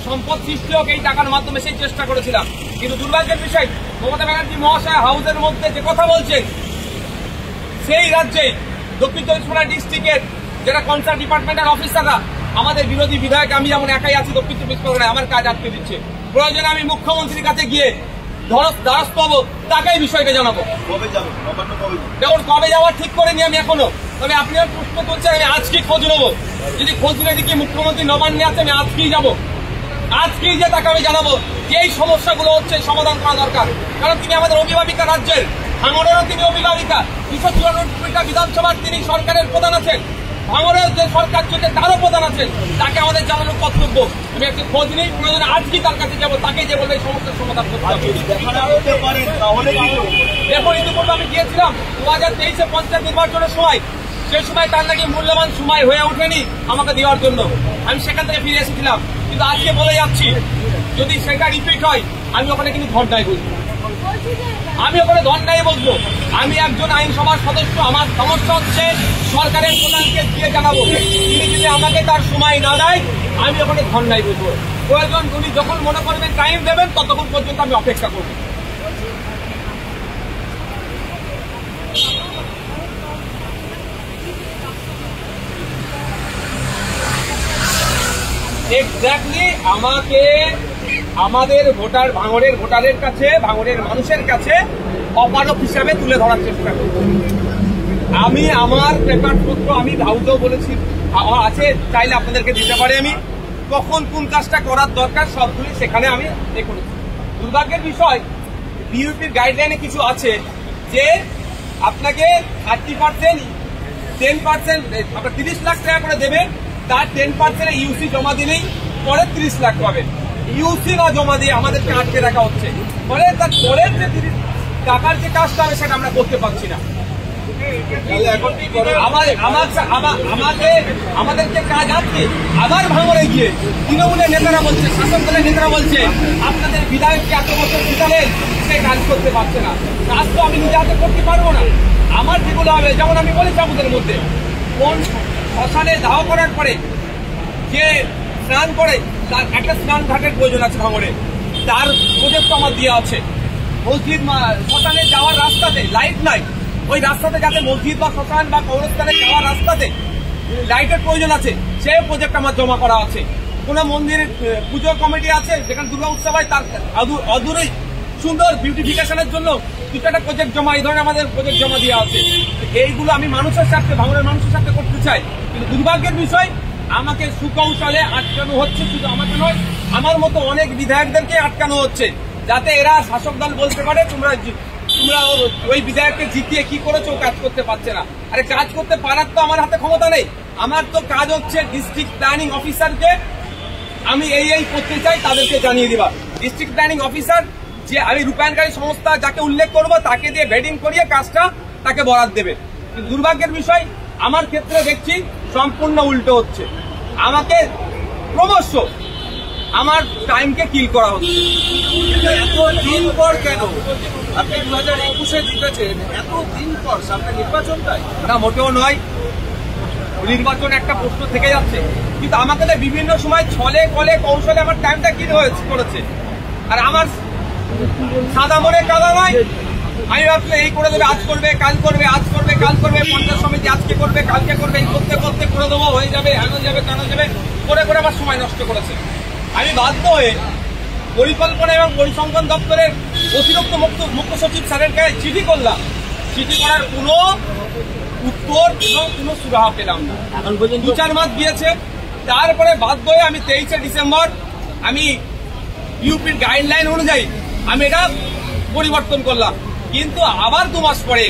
সম্পদ সৃষ্টি হোক এই টাকার মাধ্যমে সেই চেষ্টা করেছিলাম। কিন্তু দুর্ভাগ্যের বিষয়, মমতা ব্যানার্জি মহাশয় হাউসের মধ্যে যে কথা বলছেন, সেই রাজ্যে দক্ষিণ চব্বিশ পরগনা ডিস্ট্রিক্টের যারা কনসার্ন ডিপার্টমেন্টের অফিসাররা আমাদের বিরোধী বিধায়ক, আমি যেমন একাই আছি দক্ষিণ চব্বিশ পরগনায়, আমার কাজ আটকে দিচ্ছে। প্রয়োজনে আমি মুখ্যমন্ত্রীর কাছে গিয়ে দ্বারস্থ হবো, তাকেই বিষয়টা জানাবো। দেখুন, কবে যাওয়ার ঠিক করিনি আমি এখনো, তবে আপনি প্রশ্ন করছেন, আমি আজকেই খোঁজ নেবো। যদি খোঁজ নিয়ে দেখি মুখ্যমন্ত্রী নবান্নে আছে, আমি আজকেই যাবো, আজকেই যে তাকে আমি জানাবো যে এই সমস্যাগুলো হচ্ছে সমাধান করা দরকার। কারণ তিনি আমাদের অভিভাবিকা, রাজ্যের ভাঙড়েরও তিনি অভিভাবিকা, 294টা বিধানসভার তিনি সরকারের প্রধান আছেন, ভাঙড়ের যে সরকার চলছে তারও প্রধান আছেন, তাকে আমাদের জানানোর কর্তব্য। তুমি একটি খোঁজ নিই, প্রয়োজনে আজকেই তার কাছে যাবো, তাকে যে বলবে এই সমস্যার সমাধান করতে হবে। দেখুন, ইতিপূর্বে আমি গিয়েছিলাম 2023-এ পঞ্চায়েত নির্বাচনের সময়, সেই সময় তার নাকি মূল্যবান সময় হয়ে ওঠেনি আমাকে দেওয়ার জন্য, আমি সেখান থেকে ফিরে এসেছিলাম। কিন্তু আজকে বলে যাচ্ছি, যদি সেটা রিপিট হয় আমি ওখানে কিন্তু ধর্নায় বসবো, আমি ওখানে ধর্নায় বসবো। আমি একজন আইনসভার সদস্য, আমার সমস্যা হচ্ছে সরকারের প্রধানকে দিয়ে জানাবো, তিনি যদি আমাকে তার সময় না দেয় আমি ওখানে ধর্নায় বসবো। প্রয়োজন উনি যখন মনে করবেন টাইম দেবেন, ততক্ষণ পর্যন্ত আমি অপেক্ষা করব। এক্স্যাক্টলি আমাকে আমাদের ভোটার, ভাঙড়ের ভোটারের কাছে, ভাঙড়ের মানুষের কাছে অপারক হিসাবে তুলে ধরার চেষ্টা করব। আমি আমার পেপারপত্র আমি হাউসেও বলেছি আছে, চাইলে আপনাদেরকে দিতে পারি। আমি কখন কোন কাজটা করার দরকার সবগুলি সেখানে আমি করেছি। দুর্ভাগ্যের বিষয়, বিউপির গাইডলাইনে কিছু আছে যে আপনাকে 30%, 10% আপনার 30 লাখ টাকা করে দেবেন, তার 10% ইউসি জমা দিলেই পরে 30 লাখ পাবেন। ইউসি না জমা দিয়ে আমাদেরকে আটকে রাখা হচ্ছে, ফলে তার পরের যে 30 টাকার যে কাজটা হবে সেটা আমরা করতে পারছি না। আমাদেরকে কাজ আছে, আবার ভাঙড়ে গিয়ে তৃণমূলের নেতারা বলছে, শাসক দলের নেতারা বলছে আপনাদের বিধায়ককে এত বছর জিতালেন, সে কাজ করতে পারছে না। কাজ তো আমি নিজে হাতে করতে পারবো না। আমার যেগুলো হবে, যেমন আমি বলেছি আমাদের মধ্যে, কোন শ্মশানে দাহ করার পরে যে স্নান করে তার একটা স্নান ঘাটের প্রয়োজন আছে ভাঙড়ে, তার প্রজেক্ট আমার দেওয়া আছে। মসজিদ শ্মশানে যাওয়ার রাস্তাতে লাইট নাই, ওই রাস্তাতে যাতে মসজিদ বা শ্মশান বা কবরস্থানে যাওয়ার রাস্তাতে লাইটের প্রয়োজন আছে, সেই প্রজেক্ট আমার জমা করা আছে। কোন মন্দিরের পুজো কমিটি আছে, যেখানে দুর্গা উৎসব হয়, তার অদূরেই সুন্দর বিউটিফিকেশনের জন্য দুটো একটা প্রজেক্ট জমা, এই ধরনের আমাদের প্রজেক্ট জমা দেওয়া আছে। এইগুলো আমি মানুষের স্বার্থে, ভাঙড়ের মানুষের স্বার্থে করতে চাই। কিন্তু দুর্ভাগ্যের বিষয়, আমাকে সুকৌশলে আটকানো হচ্ছে। শুধু আমাকে নয়, আমার মতো অনেক বিধায়কদেরকে আটকানো হচ্ছে, যাতে এরা শাসক দল বলতে পারে তোমরা ওই বিধায়ককে জিতিয়ে কি করেছো, কাজ করতে পারছে না। আরে কাজ করতে পারার তো আমার হাতে ক্ষমতা নেই। আমার তো কাজ হচ্ছে ডিস্ট্রিক্ট প্ল্যানিং অফিসারকে আমি এই করতে চাই, তাদেরকে জানিয়ে দিবা। ডিস্ট্রিক্ট প্ল্যানিং অফিসার যে আমি রূপায়ণকারী সংস্থা যাকে উল্লেখ করবো, তাকে দিয়ে ভেডিং করিয়ে কাজটা তাকে বরাদ দেবে। কিন্তু দুর্ভাগ্যের বিষয়, আমার ক্ষেত্রে দেখছি সম্পূর্ণ উল্টো হচ্ছে। আমাকে ক্রমশ আমার টাইমকে কিল করা হচ্ছে। এতদিন পর কেন আপনি 2021-এ জিতেছেন, এতদিন পর সামনে নির্বাচনটাই? না, মোটেও নয়। নির্বাচন একটা প্রশ্ন থেকে যাচ্ছে, কিন্তু আমাকে তো বিভিন্ন সময় ছলে কলে কৌশলে আমার টাইমটা কিল করেছে। আর আমার সাদা মনে কাদা নয়। আমি ভাবছি এই করে দেবে, আজ করবে, কাল করবে, আজ করবে, কাল করবে, পঞ্চায়েত সমিতি আজকে করবে, কালকে করবে, এই করতে করতে করে দেবো, হয়ে যাবে, হেন যাবে, কেন যাবে করে করে আমার সময় নষ্ট করেছে। আমি বাধ্য হয়ে পরিকল্পনা এবং পরিসংখ্যান দপ্তরের অতিরিক্ত মুখ্য সচিব স্যারের কাছে চিঠি করলাম। চিঠি করার কোনো উত্তর এবং কোনো সুরাহা পেলাম না। এখন পর্যন্ত 2-4 মাস গিয়েছে। তারপরে বাধ্য হয়ে আমি 23শে ডিসেম্বর আমি ইউপির গাইডলাইন অনুযায়ী আমি এটা পরিবর্তন করলাম। কিন্তু আবার 2 মাস পরে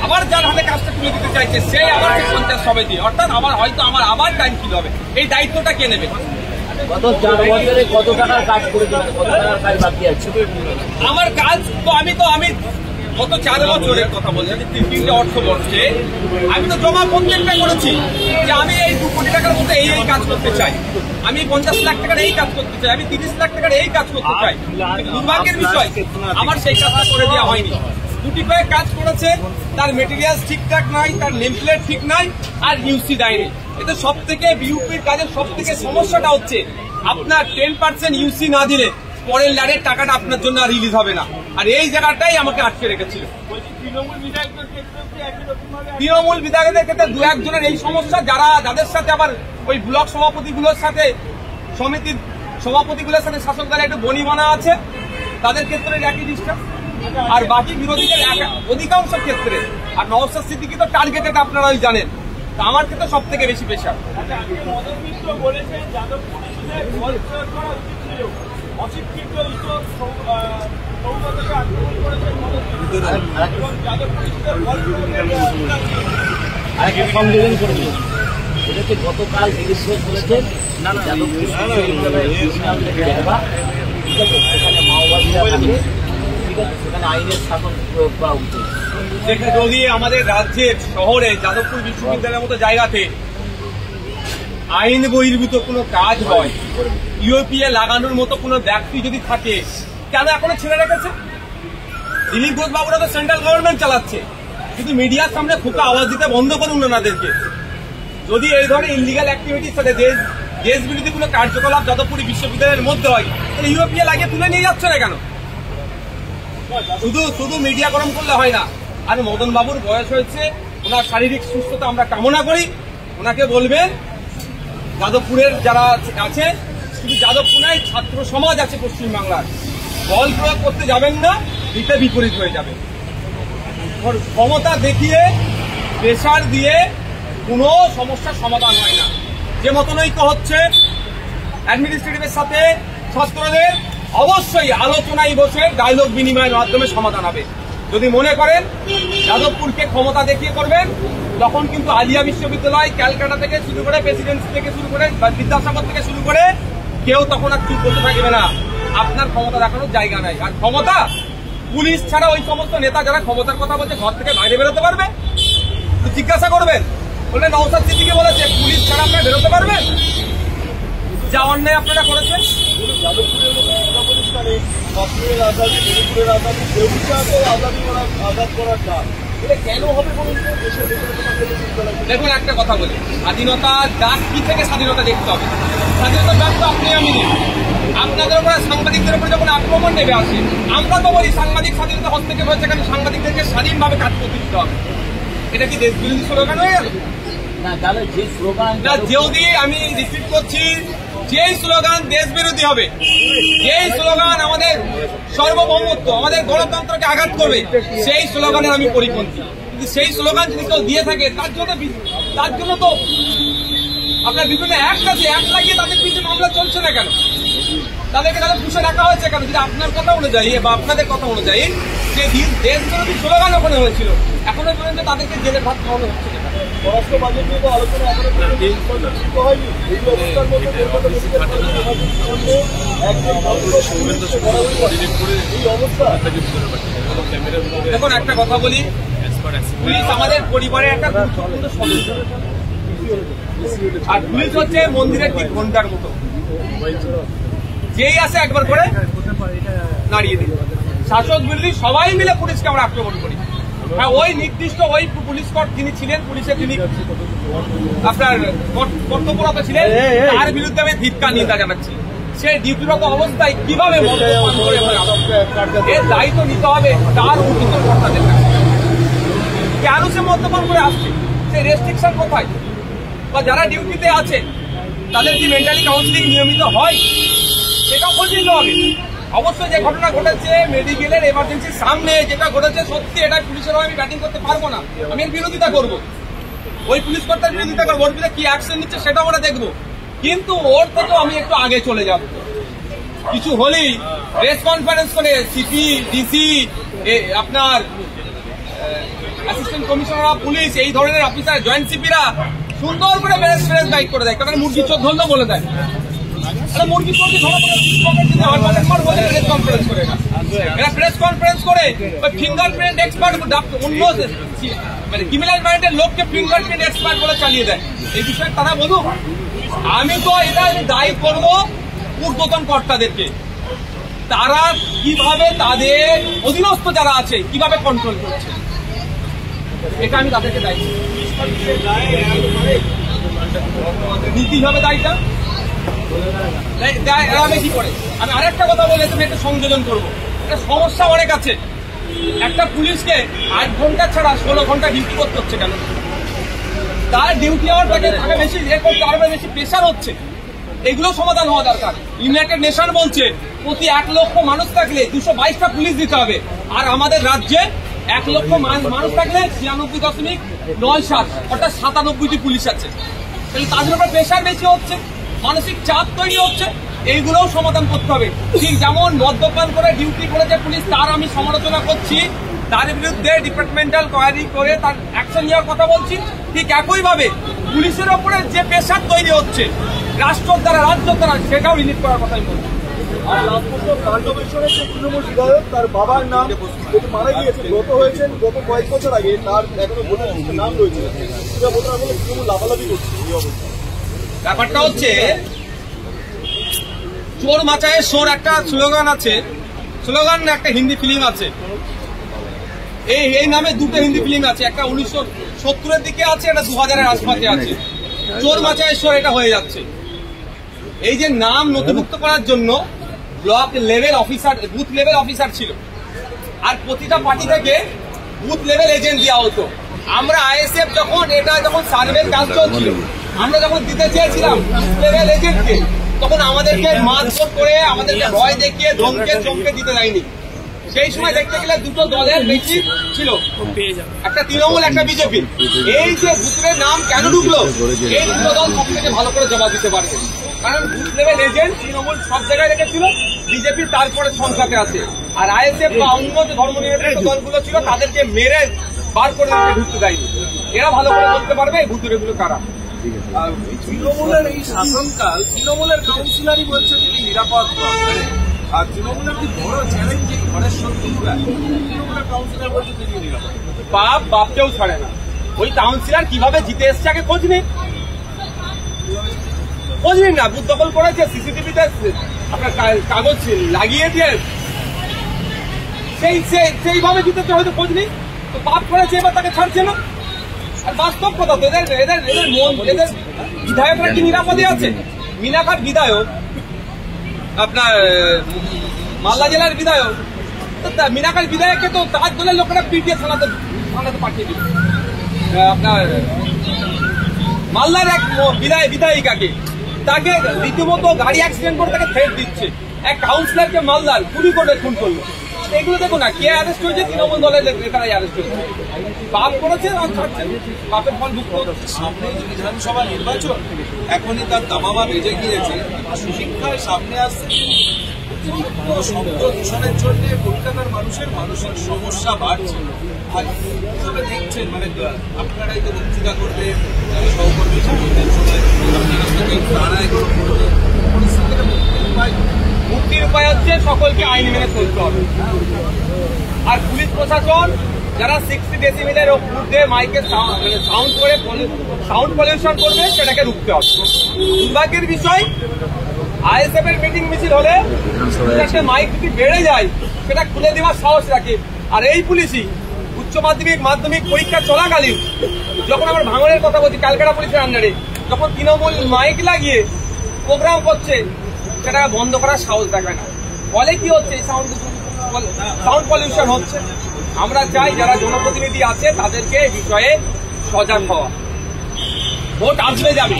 আবার যার হাতে কাজটা তুলে দিতে চাইছে, সে আবার পঞ্চায়েত সমিতি, অর্থাৎ আমার হয়তো আমার আবার টাইম কিল হবে। এই দায়িত্বটা কে নেবে? গত 4 বছরে কত টাকার কাজ করেছেন, কত টাকার কাজ বাকি আছে? আমার কাজ তো আমি গত 4 বছরের কথা বলছি, 3টে অর্থবর্ষে আমি তো জমা প্রত্যেকটা করেছি যে আমি এই 2 কোটি টাকার মধ্যে এই কাজ করতে চাই, আমি 50 লাখ টাকার এই কাজ করতে চাই, আমি 30 লাখ টাকার এই কাজ করতে চাই। দুর্ভাগ্যের বিষয়, আমার সেই কাজটা করে দেওয়া হয়নি। 2টি কয়েক কাজ করেছে, তার মেটেরিয়ালস ঠিকঠাক নাই, তার নেমপ্লেট ঠিক নাই, আর ইউসি দেয়নি। এটা সব থেকে বিউপির কাজের সব থেকে সমস্যাটা হচ্ছে আপনার 10% ইউসি না দিলে পরের ল্যাডের টাকাটা আপনার জন্য আর রিলিজ হবে না। আর এই জায়গাটাই আমাকে আটকে রেখেছিল। তৃণমূল বিধায়কদের ক্ষেত্রে দু একজনের এই সমস্যা, যাদের সাথে আবার ওই ব্লক সভাপতিগুলোর সাথে সমিতির সভাপতিগুলোর সাথে শাসক দলের একটু বনিবনা আছে, তাদের ক্ষেত্রে একই ডিস্টার্ব। আর বাকি বিরোধীদের অধিকাংশ ক্ষেত্রে, আর নওশাদ সিদ্দিকী তো টার্গেটেড আপনারাই জানেন, তা আমার ক্ষেত্রে সব থেকে বেশি পেশা। সংযোজন করে দিল, এটাকে গতকাল ডিরেক্টর বলেছেন সেখানে মাওবাদীরা থাকে, ঠিক আছে, সেখানে আইনের শাসন প্রয়োগ করা উচিত। যদি আমাদের রাজ্যের শহরে যাদবপুর বিশ্ববিদ্যালয়ের মতো জায়গাতে আইন বহির্ভূত কোনো কাজ হয়, ইউপিএ লাগানোর মতো কোনো ব্যক্তি যদি থাকে, কেন এখনো ছেড়ে রেখেছে? দিলীপ ঘোষ বাবুরা তো সেন্ট্রাল গভর্নমেন্ট চালাচ্ছে, কিন্তু মিডিয়ার সামনে খোকা আওয়াজ দিতে বন্ধ করুন ওনাদেরকে। যদি এই ধরনের ইলিগাল অ্যাক্টিভিটির সাথে দেশ বিরোধী কোনো কার্যকলাপ যাদবপুর বিশ্ববিদ্যালয়ের মধ্যে হয়, তাহলে ইউপিএ লাগিয়ে তুলে নিয়ে যাচ্ছে না কেন? শুধু মিডিয়া গরম করলে হয় না। আর মদন বাবুর বয়স হয়েছে, ওনার শারীরিক সুস্থতা আমরা কামনা করি। ওনাকে বলবেন যাদবপুরের যারা আছে, শুধু যাদবপুর নয়, ছাত্র সমাজ আছে পশ্চিমবাংলার, বল প্রয়োগ করতে যাবেন না, দিতে বিপরীত হয়ে যাবে। ক্ষমতা দেখিয়ে প্রেসার দিয়ে কোনো সমস্যার সমাধান হয় না। যে মতনৈক্য হচ্ছে অ্যাডমিনিস্ট্রেটিভের সাথে ছাত্রদের, অবশ্যই আলোচনায় বসে ডায়লগ বিনিময়ের মাধ্যমে সমাধান হবে। যদি মনে করেন যাদবপুরকে ক্ষমতা দেখিয়ে করবেন, তখন কিন্তু আলিয়া বিশ্ববিদ্যালয়, ক্যালকাটা থেকে শুরু করে, প্রেসিডেন্সি থেকে শুরু করে, বিদ্যাসাগর থেকে শুরু করে কেউ তখন আর চুপ করতে থাকবে না। আপনার ক্ষমতা দেখানোর জায়গা নাই। আর ক্ষমতা পুলিশ ছাড়া ওই সমস্ত নেতা যারা ক্ষমতার কথা বলছে ঘর থেকে বাইরে বেরোতে পারবে? জিজ্ঞাসা করবেন। বললে নওশাদ সিদ্দিকী বলেছে পুলিশ ছাড়া আপনারা বেরোতে পারবেন? যা অন্যায় আপনারা করেছেন। দেখুন একটা কথা বলি, স্বাধীনতা ডাক কি থেকে স্বাধীনতা দেখতে হবে। স্বাধীনতা ডাক তো আপনি আমি নেই। আপনাদের উপরে সাংবাদিকদের উপরে যখন আক্রমণ নেমে আসে, আমরা তো বলি সাংবাদিক স্বাধীনতা হস্তক্ষেপ হয়েছে, কারণ সাংবাদিকদেরকে স্বাধীনভাবে কাজ করতে দিতে হবে। এটা কি দেশ বিরোধী স্লোগান হয়ে গেল? না, যদি আমি রিপিট করছি, যেই স্লোগান দেশ বিরোধী হবে, যেই স্লোগান আমাদের সার্বভৌমত্ব, আমাদের গণতন্ত্রকে আঘাত করবে, সেই স্লোগানের আমি পরিপন্থী। কিন্তু সেই স্লোগান যদি কেউ দিয়ে থাকে, তার জন্য তো আপনার বিভিন্ন অ্যাক্ট আছে, অ্যাক্ট লাগিয়ে তাদের বিরুদ্ধে মামলা চলছে না কেন? তাদেরকে তাদের পুষে রাখা হয়েছে কেন? যদি আপনার কথা অনুযায়ী বা আপনাদের কথা অনুযায়ী যে দেশ বিরোধী স্লোগান ওখানে হয়েছিল, এখনো পর্যন্ত তাদেরকে জেলে ভাত খাওয়ানো হচ্ছে না। পররাষ্ট্র বাজেট নিয়ে তো আলোচনা এখনো পর্যন্ত হয়নি। এই অবস্থার মধ্যে দেখুন একটা কথা বলি, পুলিশ আমাদের পরিবারের একটা গুরুত্বপূর্ণ সদস্য, আর পুলিশ হচ্ছে মন্দিরের ঠিক ঘন্টার মতো, যেই আসে একবার করে নাড়িয়ে দিই। শাসক বিরোধী সবাই মিলে পুলিশকে আমরা আক্রমণ করি। হ্যাঁ, ওই নির্দিষ্ট ওই পুলিশ কর্ত যিনি ছিলেন, পুলিশের যিনি আপনার কর্তব্যরত ছিলেন, তার বিরুদ্ধে আমি ধিক্কার নিন্দা জানাচ্ছি। সে ডিউটিরত অবস্থায় কিভাবে এর দায়িত্ব নিতে হবে তার ঊর্ধ্বতন কর্তাদের কাছে। কেন সে মদ্যপান করে আসছে? সে রেস্ট্রিকশন কোথায়? বা যারা ডিউটিতে আছে তাদের কি মেন্টালি কাউন্সিলিং নিয়মিত হয়? সেটাও খোঁজ নিতে হবে। অবশ্যই যে ঘটনা ঘটেছে মেডিকেলের এমার্জেন্সির সামনে, যেটা ঘটেছে সত্যি, এটা পুলিশের আমি ব্যাটিং করতে পারবো না, আমি এর বিরোধিতা করবো। ওই পুলিশ কর্তার বিরোধিতা করবো, ওর বিরুদ্ধে কি অ্যাকশন নিচ্ছে সেটা আমরা দেখবো। কিন্তু ওর থেকেও আমি একটু আগে চলে যাব। কিছু হলেই প্রেস কনফারেন্স করে সিপি, ডিসি, আপনার অ্যাসিস্ট্যান্ট কমিশনার অফ পুলিশ, এই ধরনের অফিসার, জয়েন্ট সিপিরা সুন্দর করে প্রেস গাইড করে দেয়, কারণ মুরগি চোখ ধরলো বলে দেয়। মুরগি চোখে ধরা পড়ে প্রেস কনফারেন্স করে না, এরা প্রেস কনফারেন্স করে ওই ফিঙ্গারপ্রিন্ট এক্সপার্ট অন্য মানে ক্রিমিনাল মাইন্ডের লোককে ফিঙ্গারপ্রিন্ট এক্সপার্ট বলে চালিয়ে দেয়। এই বিষয়ে তারা বলুক। আমি তো এটা দায়ী করবো ঊর্ধ্বতন কর্তাদেরকে, তারা কিভাবে তাদের অধীনস্থ যারা আছে কিভাবে কন্ট্রোল করছে, এটা আমি তাদেরকে দায়ী নিতে হবে দায়ীটা। আমি কি করে আমি আরেকটা কথা বলে তুমি একটা সংযোজন করবো। একটা সমস্যা অনেক আছে। একটা পুলিশকে 8 ঘন্টা ছাড়া 16 ঘন্টা ডিউটি করতে হচ্ছে কেন? তার ডিউটি আওয়ারটাকে বেশি করতে আরো বেশি প্রেশার হচ্ছে। এগুলো সমাধান হওয়া দরকার। ইউনাইটেড নেশন বলছে প্রতি 1 লক্ষ মানুষ থাকলে 222টা পুলিশ দিতে হবে, আর আমাদের রাজ্যে 1 লক্ষ মানুষ থাকলে 96.97 অর্থাৎ 97টি পুলিশ আছে। তাহলে তাদের উপর প্রেশার বেশি হচ্ছে, মানসিক চাপ তৈরি হচ্ছে। এইগুলোও সমাধান করতে হবে। ঠিক যেমন মদ্যপান করে ডিউটি করে যে পুলিশ, তার আমি সমালোচনা করছি, তার বিরুদ্ধে ডিপার্টমেন্টাল কোয়ারি করে তার অ্যাকশন নেওয়ার কথা বলছি। ঠিক একইভাবে পুলিশের ওপরে যে প্রেশার তৈরি হচ্ছে রাষ্ট্র দ্বারা, রাজ্য দ্বারা, সেটাও রিলিফ করার কথাই বলছি। আর লাস্ট পর্যন্ত কাণ্ডবেশ্বরের যে তৃণমূল বিধায়ক, তার বাবার নাম মারা গিয়েছে, গত হয়েছেন গত কয়েক বছর আগে, তার এখনো ভোটার লিস্টে নাম রয়েছে। সেটা ভোটার বলে তৃণমূল লাফালাফি করছে এই অবস্থা। ব্যাপারটা হচ্ছে চোর মাচায় সোর একটা স্লোগান আছে, স্লোগান একটা হিন্দি ফিল্ম আছে। এই নামে দুটো হিন্দি ফিল্ম আছে, একটা 1970-এর দিকে আছে, একটা 2000-এর আশপাশে আছে। চোর মাচায় সোর এটা হয়ে যাচ্ছে। এই যে নাম নথিভুক্ত করার জন্য block level officer, booth level officer ছিল, আর প্রতিটা পার্টি থেকে বুথ লেভেল এজেন্ট দেওয়া হতো। আমরা আইএসএফ যখন সার্ভের কাজ চলছিল, আমরা যখন দিতে চেয়েছিলাম বুথ লেভেল এজেন্টকে, তখন আমাদেরকে মারধর করে, আমাদেরকে ভয় দেখিয়ে ধমকে চমকে দিতে দেয়নি। সেই সময় দেখতে গেলে দুটো দলের বেশি ছিল, একটা তৃণমূল, একটা বিজেপি। এই যে বুথের নাম কেন ঢুকলো, এই দুটো দল সব থেকে ভালো করে জবাব দিতে পারবে। কারণ বুথ লেভেল এজেন্ট তৃণমূল সব জায়গায় রেখেছিল, বিজেপি তারপরে সংখ্যাতে আছে, আর আইএসএফ বা অন্য যে ধর্মনিরপেক্ষ দলগুলো ছিল তাদেরকে মেরে বার করে ঢুকতে দেয়নি। এরা ভালো করে বলতে পারবে এই বুথের এগুলো কারা। তৃণমূলের এই শাসনকাল তৃণমূলের কাউন্সিলারই বলছে তিনি নিরাপদ নন, আর তৃণমূলের কি বড় চ্যালেঞ্জ এই ঘরের শত্রুরা, তৃণমূলের কাউন্সিলর বলছে তিনি নিরাপদ। বাপকেও ছাড়ে না। ওই কাউন্সিলর কিভাবে জিতে এসছে আগে খোঁজ নেই, খোঁজ নিন না। বুথ দখল করেছে, সিসিটিভিতে আপনার কাগজ লাগিয়ে দিয়ে সেইভাবে জিতেছে, হয়তো খোঁজ নেই। তো পাপ করেছে, এবার তাকে ছাড়ছে না। আর বাস্তব কথা তো এদের বিধায়করা কি নিরাপদে আছে? মিনাখার বিধায়ক, আপনার মালদা জেলার বিধায়ক, মিনাখার বিধায়ককে তো তার দলের লোকেরা পিটিয়ে থানাতে পাঠিয়ে দিল। আপনার মালদার এক বিধায়িকাকে, তাকে রীতিমতো গাড়ি অ্যাক্সিডেন্ট করে তাকে থ্রেট দিচ্ছে। এক কাউন্সিলরকে মালদার গুলি করে খুন করলো। এগুলো দেখো না, কে অ্যারেস্ট হয়েছে? তৃণমূল দলের নেতারাই অ্যারেস্ট হয়েছে। পাপ করেছে আর ছাড়ছে, পাপের ফল ভুক্ত হচ্ছে। সামনে বিধানসভা নির্বাচন, এখনই তার দামামা বেজে গিয়েছে। শিক্ষায় সামনে আসছে, শব্দ দূষণের জন্য কলকাতার মানুষের মানসিক সমস্যা বাড়ছে। আর কিভাবে দেখছেন, মানে আপনারাই তো বক্তৃতা করবেন, সহকর্মী করবেন, সবাই তারা এগুলো করবেন, পরিস্থিতিটা মুক্তির উপায় হচ্ছে সকলকে আইন মেনে চলতে হবে। আর পুলিশ প্রশাসন যারা 60 ডেসিবেলের ঊর্ধ্বে মাইকে সাউন্ড করে সাউন্ড পলিউশন করবে, সেটাকে রুখতে হবে। দুর্ভাগ্যের বিষয়, আইএসএফ এর মিটিং মিছিল হলে একটা মাইক যদি বেড়ে যায়, সেটা খুলে দেওয়ার সাহস রাখে। আর এই পুলিশই উচ্চ মাধ্যমিক পরীক্ষা চলাকালীন, যখন আমার ভাঙনের কথা বলছি, ক্যালকাটা পুলিশের আন্ডারে, যখন তৃণমূল মাইক লাগিয়ে প্রোগ্রাম করছে, সেটা বন্ধ করার সাহস দেখায় না। ফলে কি হচ্ছে? সাউন্ড পলিউশন হচ্ছে। আমরা চাই যারা জনপ্রতিনিধি আছে তাদেরকে এই বিষয়ে সজাগ হওয়া। ভোট আসবে যাবে,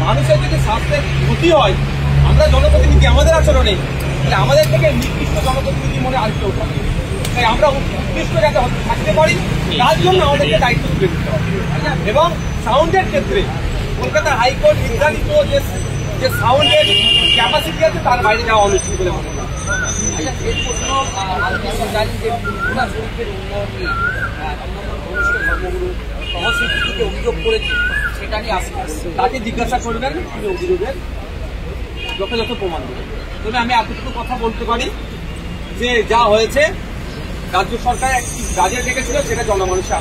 মানুষের যদি স্বাস্থ্যের ক্ষতি হয়, আমরা জনপ্রতিনিধি, আমাদের আচরণে, তাহলে আমাদের থেকে নির্দিষ্ট জনপ্রতিনিধি মনে আর কেউ থাকে। তাই আমরা উৎকৃষ্ট যাতে থাকতে পারি, তার জন্য আমাদেরকে দায়িত্ব তুলে দিতে হবে। এবং সাউন্ডের ক্ষেত্রে কলকাতা হাইকোর্ট নির্ধারিত যে সাউন্ডের ক্যাপাসিটি আছে, তার বাইরে যাওয়া অনুচিত বলে মনে হয়। এই প্রশ্ন সংস্কৃতিকে অভিযোগ করেছে, সেটা নিয়ে আসতে তাকে জিজ্ঞাসা করবেন, তিনি অভিযোগের যথাযথ প্রমাণ দেবেন। তবে আমি এতটুকু কথা বলতে পারি যে যা হয়েছে, রাজ্য সরকার একটি বাজেট রেখেছিল, সেটা জনমানুষে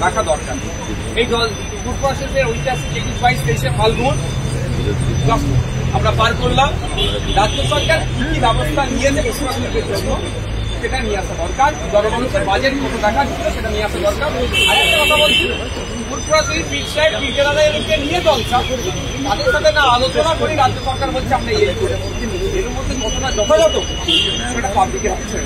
রাখা দরকার। এই দুর্প্রশাসনের ঐতিহাসিক 22-23 ফাল্গুন আমরা পার করলাম। রাজ্য সরকার কি ব্যবস্থা নিয়েছে প্রশাসনের জন্য, সেটা নিয়ে আসা দরকার। জনমানুষের বাজেট কত টাকা ছিল, সেটা নিয়ে আসা দরকার। আর একটা কথা বলছি, সন্ত্রাসী বিজ্ঞানীদেরকে নিয়ে চলছে, তাদের সাথে না আলোচনা করি রাজ্য সরকার বলছে আমরা এই করে, এর মধ্যে কতটা যথাযথ সেটা পাবলিকের আছে।